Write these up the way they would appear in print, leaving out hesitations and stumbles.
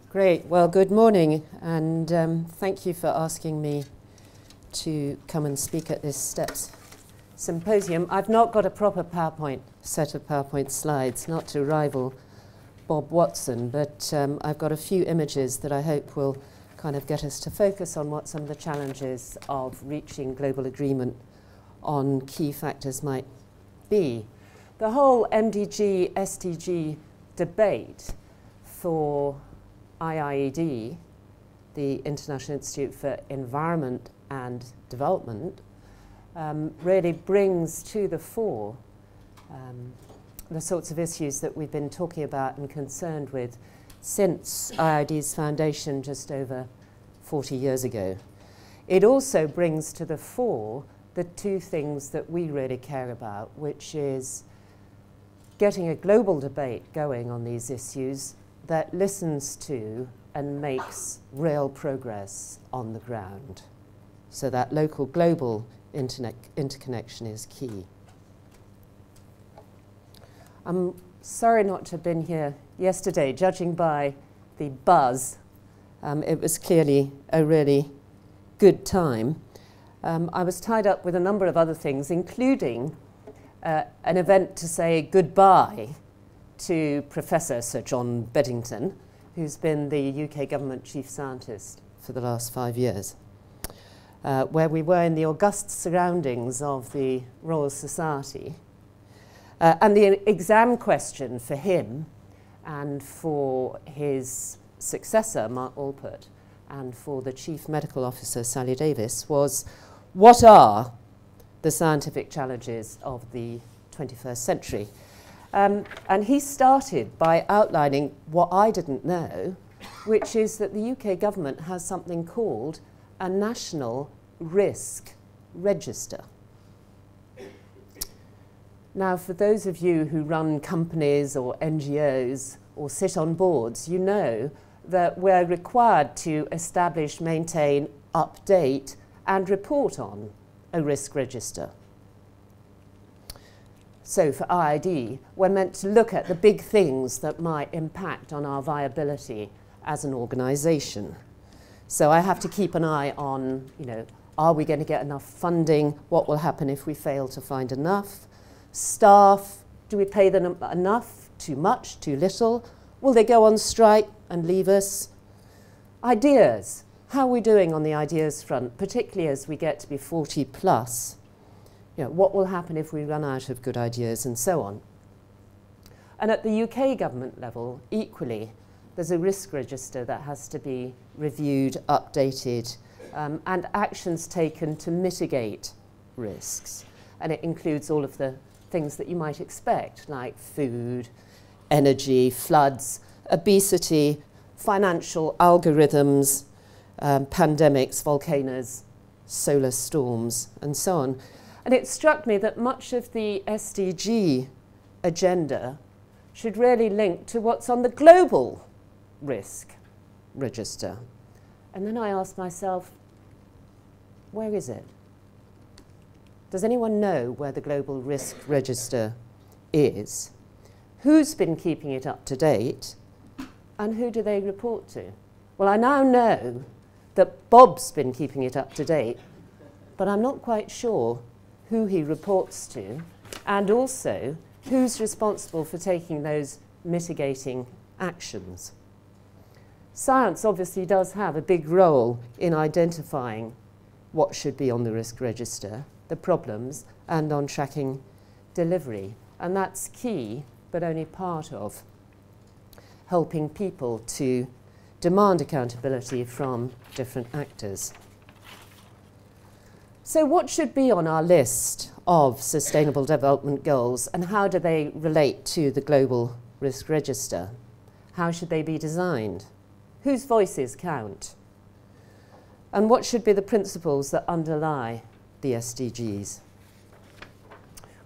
Great. Well, good morning, and thank you for asking me to come and speak at this STEPS Symposium. I've not got a proper set of PowerPoint slides, not to rival Bob Watson, but I've got a few images that I hope will kind of get us to focus on what some of the challenges of reaching global agreement on key factors might be. The whole MDG, SDG debate for IIED, the International Institute for Environment and Development, really brings to the fore the sorts of issues that we've been talking about and concerned with since IIED's foundation just over 40 years ago. It also brings to the fore the two things that we really care about, which is getting a global debate going on these issues that listens to and makes real progress on the ground. So that local-global interconnection is key. I'm sorry not to have been here yesterday, judging by the buzz. It was clearly a really good time. I was tied up with a number of other things, including an event to say goodbye to Professor Sir John Beddington, who's been the UK government chief scientist for the last 5 years, where we were in the august surroundings of the Royal Society. And the exam question for him and for his successor, Mark Alpert, and for the Chief Medical Officer, Sally Davis, was what are the scientific challenges of the 21st century? And he started by outlining what I didn't know, which is that the UK government has something called a National Risk Register. Now, for those of you who run companies or NGOs or sit on boards, you know that we're required to establish, maintain, update, and report on a risk register. So for IIED, we're meant to look at the big things that might impact on our viability as an organisation. So I have to keep an eye on, are we going to get enough funding? What will happen if we fail to find enough? Staff, do we pay them enough? Too much? Too little? Will they go on strike and leave us? Ideas. How are we doing on the ideas front, particularly as we get to be 40 plus? What will happen if we run out of good ideas and so on? And at the UK government level, equally, there's a risk register that has to be reviewed, updated, and actions taken to mitigate risks. And it includes all of the things that you might expect, like food, energy, floods, obesity, financial algorithms, pandemics, volcanoes, solar storms, and so on. And it struck me that much of the SDG agenda should really link to what's on the global risk register. And then I asked myself, where is it? Does anyone know where the global risk register is? Who's been keeping it up to date? And who do they report to? Well, I now know that Bob's been keeping it up to date, but I'm not quite sure who he reports to, and also who's responsible for taking those mitigating actions. Science obviously does have a big role in identifying what should be on the risk register, the problems, and on tracking delivery. And that's key, but only part of helping people to demand accountability from different actors. So what should be on our list of Sustainable Development Goals, and how do they relate to the Global Risk Register? How should they be designed? Whose voices count? And what should be the principles that underlie the SDGs?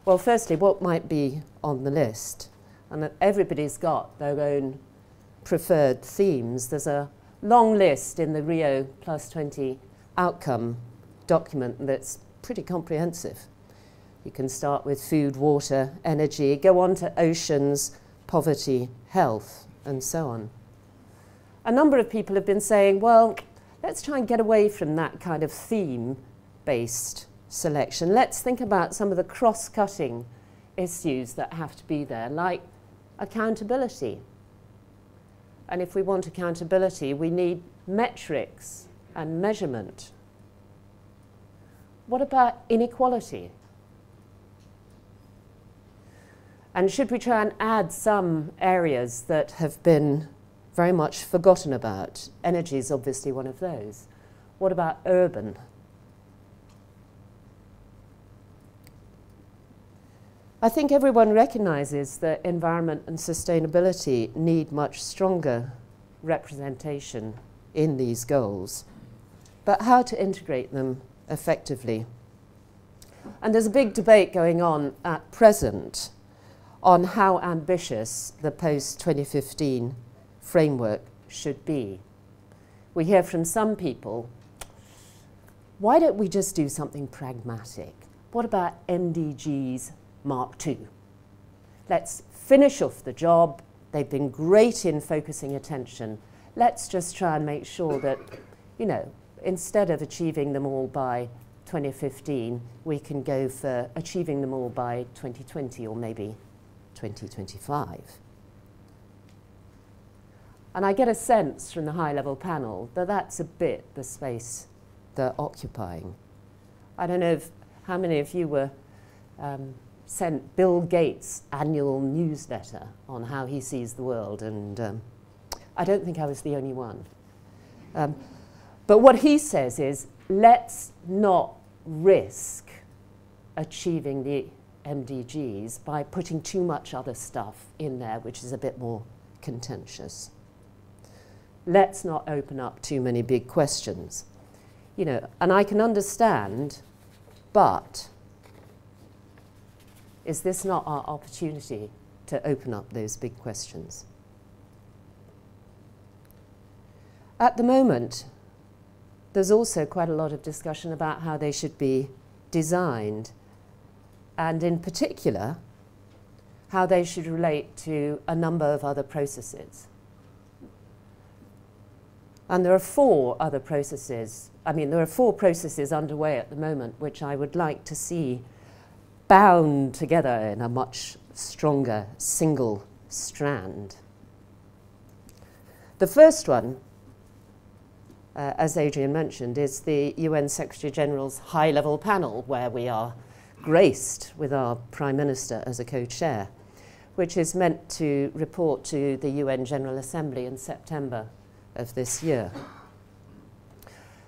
Well, firstly, what might be on the list? And that everybody's got their own preferred themes. There's a long list in the Rio +20 outcome document that's pretty comprehensive. You can start with food, water, energy, go on to oceans, poverty, health, and so on. a number of people have been saying, well, let's try and get away from that kind of theme-based selection. Let's think about some of the cross-cutting issues that have to be there, like accountability. And if we want accountability, we need metrics and measurement. What about inequality? And should we try and add some areas that have been very much forgotten about? Energy is obviously one of those. What about urban? I think everyone recognizes that environment and sustainability need much stronger representation in these goals, but how to integrate them effectively. And there's a big debate going on at present on how ambitious the post-2015 framework should be. We hear from some people, why don't we just do something pragmatic? What about MDGs Mark II? Let's finish off the job. They've been great in focusing attention. Let's just try and make sure that, you know, instead of achieving them all by 2015, we can go for achieving them all by 2020 or maybe 2025. And I get a sense from the high-level panel that that's a bit the space they're occupying. I don't know how many of you were sent Bill Gates' annual newsletter on how he sees the world, and I don't think I was the only one. But what he says is, let's not risk achieving the MDGs by putting too much other stuff in there, which is a bit more contentious. Let's not open up too many big questions. You know, and I can understand, but is this not our opportunity to open up those big questions? At the moment, there's also quite a lot of discussion about how they should be designed, and in particular, how they should relate to a number of other processes. And there are four other processes. I mean, there are four processes underway at the moment, which I would like to see bound together in a much stronger single strand. The first one, as Adrian mentioned, is the UN Secretary-General's high-level panel, where we are graced with our Prime Minister as a co-chair, which is meant to report to the UN General Assembly in September of this year.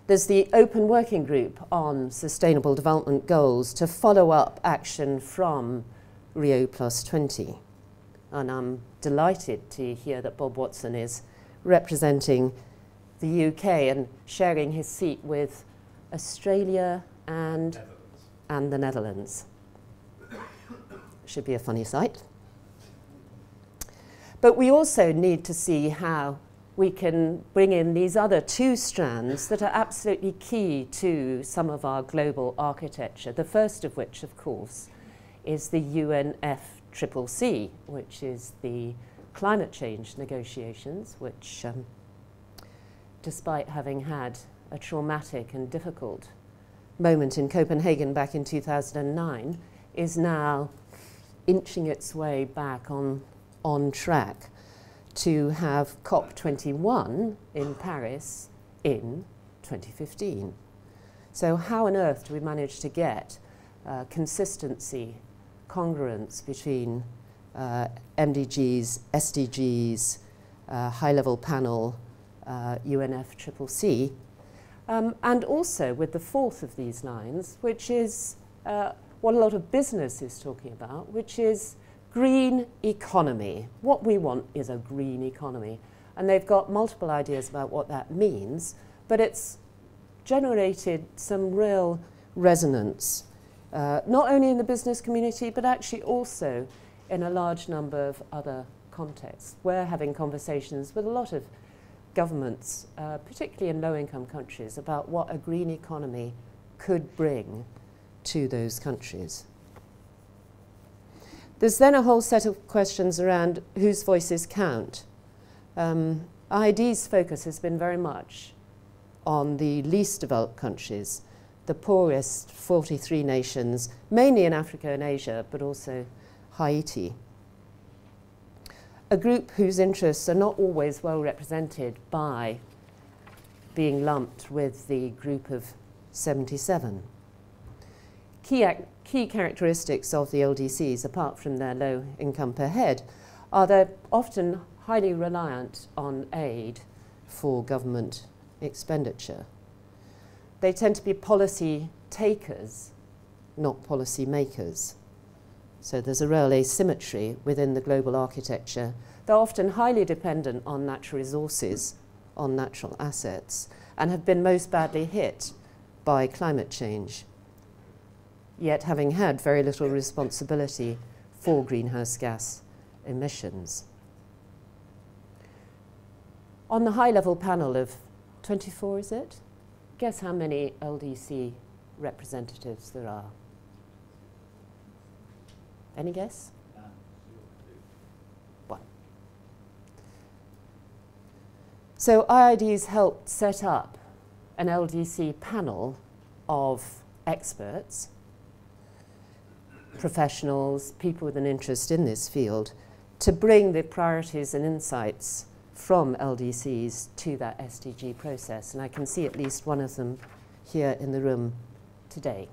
There's the Open Working Group on Sustainable Development Goals to follow up action from Rio+20. And I'm delighted to hear that Bob Watson is representing the UK and sharing his seat with Australia and the Netherlands. Should be a funny sight. But we also need to see how we can bring in these other two strands that are absolutely key to some of our global architecture. The first of which, of course, is the UNFCCC, which is the climate change negotiations, which, despite having had a traumatic and difficult moment in Copenhagen back in 2009, is now inching its way back on track to have COP21 in Paris in 2015. So how on earth do we manage to get consistency, congruence between MDGs, SDGs, high-level panel, UNFCCC, and also with the fourth of these lines, which is what a lot of business is talking about, which is green economy. What we want is a green economy. And they've got multiple ideas about what that means, but it's generated some real resonance, not only in the business community, but actually also in a large number of other contexts. We're having conversations with a lot of governments, particularly in low-income countries, about what a green economy could bring to those countries. There's then a whole set of questions around whose voices count. IIED's focus has been very much on the least developed countries, the poorest 43 nations, mainly in Africa and Asia, but also Haiti. A group whose interests are not always well represented by being lumped with the group of 77. Key characteristics of the LDCs, apart from their low income per head, are they're often highly reliant on aid for government expenditure. They tend to be policy takers, not policy makers. So there's a real asymmetry within the global architecture. They're often highly dependent on natural resources, on natural assets, and have been most badly hit by climate change, yet having had very little responsibility for greenhouse gas emissions. On the high-level panel of 24, is it? Guess how many LDC representatives there are? Any guess? One. So IIED's helped set up an LDC panel of experts, professionals, people with an interest in this field, to bring the priorities and insights from LDCs to that SDG process. And I can see at least one of them here in the room today.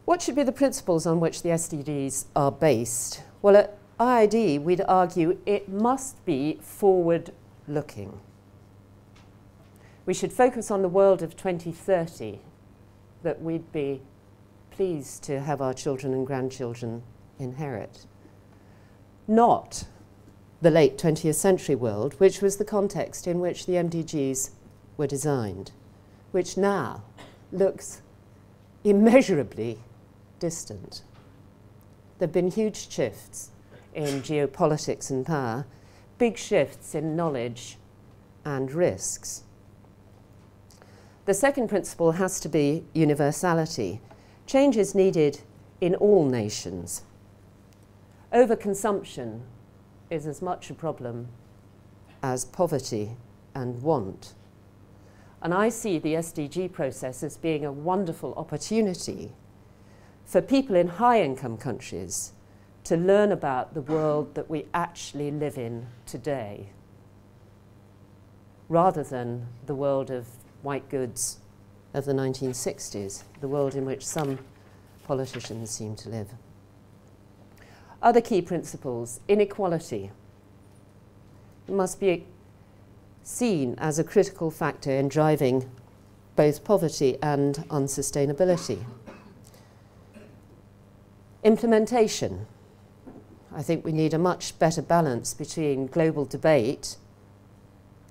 What should be the principles on which the SDGs are based? Well, at IIED, we'd argue it must be forward-looking. We should focus on the world of 2030 that we'd be pleased to have our children and grandchildren inherit. Not the late 20th century world, which was the context in which the MDGs were designed, which now looks immeasurably distant. There have been huge shifts in geopolitics and power, big shifts in knowledge and risks. The second principle has to be universality. Change is needed in all nations. Overconsumption is as much a problem as poverty and want. And I see the SDG process as being a wonderful opportunity for people in high-income countries to learn about the world that we actually live in today, rather than the world of white goods of the 1960s, the world in which some politicians seem to live. Other key principles: inequality. It must be seen as a critical factor in driving both poverty and unsustainability. Implementation. I think we need a much better balance between global debate,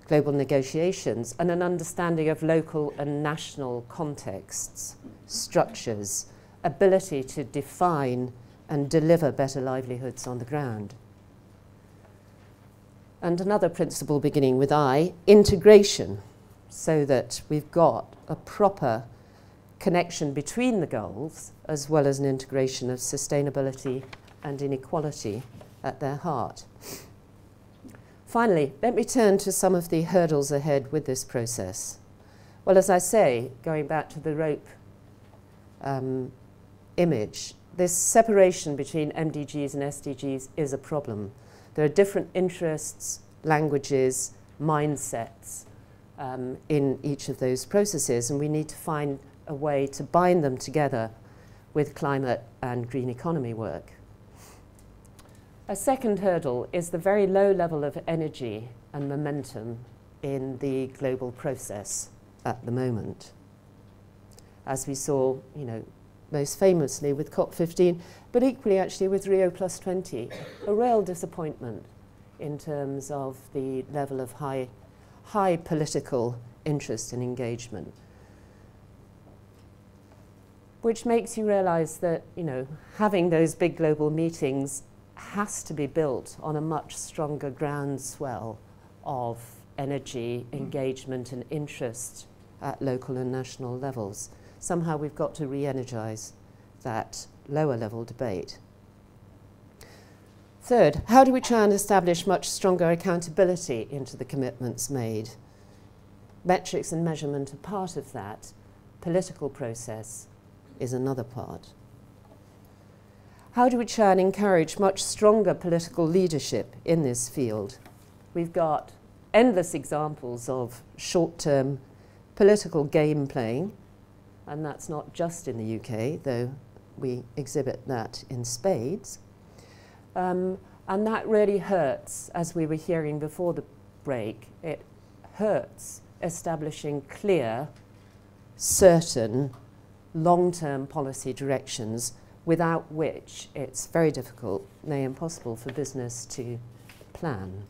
global negotiations, and an understanding of local and national contexts, structures, ability to define and deliver better livelihoods on the ground. And another principle beginning with I, integration, so that we've got a proper connection between the goals as well as an integration of sustainability and inequality at their heart. Finally, let me turn to some of the hurdles ahead with this process. Well, as I say, going back to the rope image, this separation between MDGs and SDGs is a problem. There are different interests, languages, mindsets in each of those processes, and we need to find a way to bind them together with climate and green economy work. A second hurdle is the very low level of energy and momentum in the global process at the moment. As we saw, most famously with COP15, but equally actually with Rio+20, a real disappointment in terms of the level of high political interest and engagement, which makes you realize that, having those big global meetings has to be built on a much stronger groundswell of energy, engagement, and interest at local and national levels. Somehow we've got to re-energize that lower level debate. Third, how do we try and establish much stronger accountability into the commitments made? Metrics and measurement are part of that. Political process is another part. How do we try and encourage much stronger political leadership in this field? We've got endless examples of short-term political game playing, and that's not just in the UK, though we exhibit that in spades. And that really hurts, as we were hearing before the break. It hurts establishing clear, certain, long-term policy directions without which it's very difficult, nay impossible, for business to plan.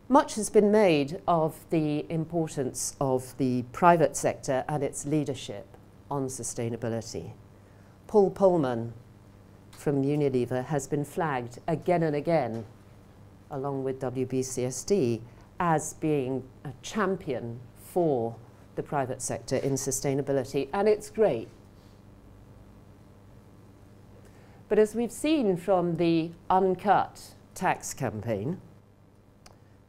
Much has been made of the importance of the private sector and its leadership on sustainability. Paul Polman from Unilever has been flagged again and again, along with WBCSD, as being a champion for the private sector in sustainability, and it's great. But as we've seen from the uncut tax campaign,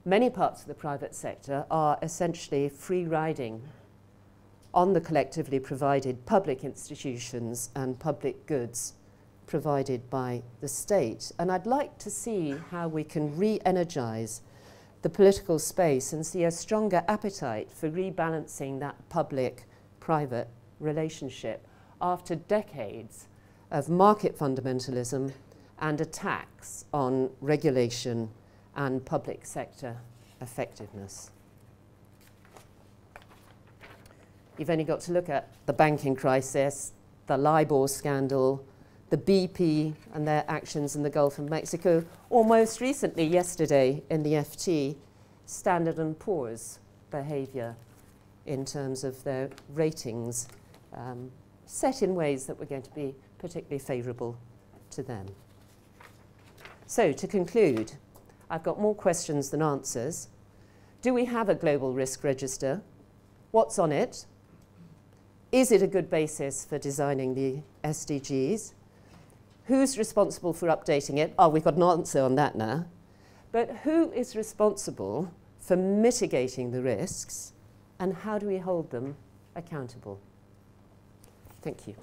many parts of the private sector are essentially free-riding on the collectively provided public institutions and public goods provided by the state. And I'd like to see how we can re-energize the political space and see a stronger appetite for rebalancing that public-private relationship after decades of market fundamentalism and attacks on regulation and public sector effectiveness. You've only got to look at the banking crisis, the LIBOR scandal, the BP and their actions in the Gulf of Mexico, or most recently, yesterday, in the FT, Standard & Poor's behaviour in terms of their ratings set in ways that were going to be particularly favourable to them. So, to conclude, I've got more questions than answers. Do we have a global risk register? What's on it? Is it a good basis for designing the SDGs? Who's responsible for updating it? Oh, we've got an answer on that now. But who is responsible for mitigating the risks, and how do we hold them accountable? Thank you.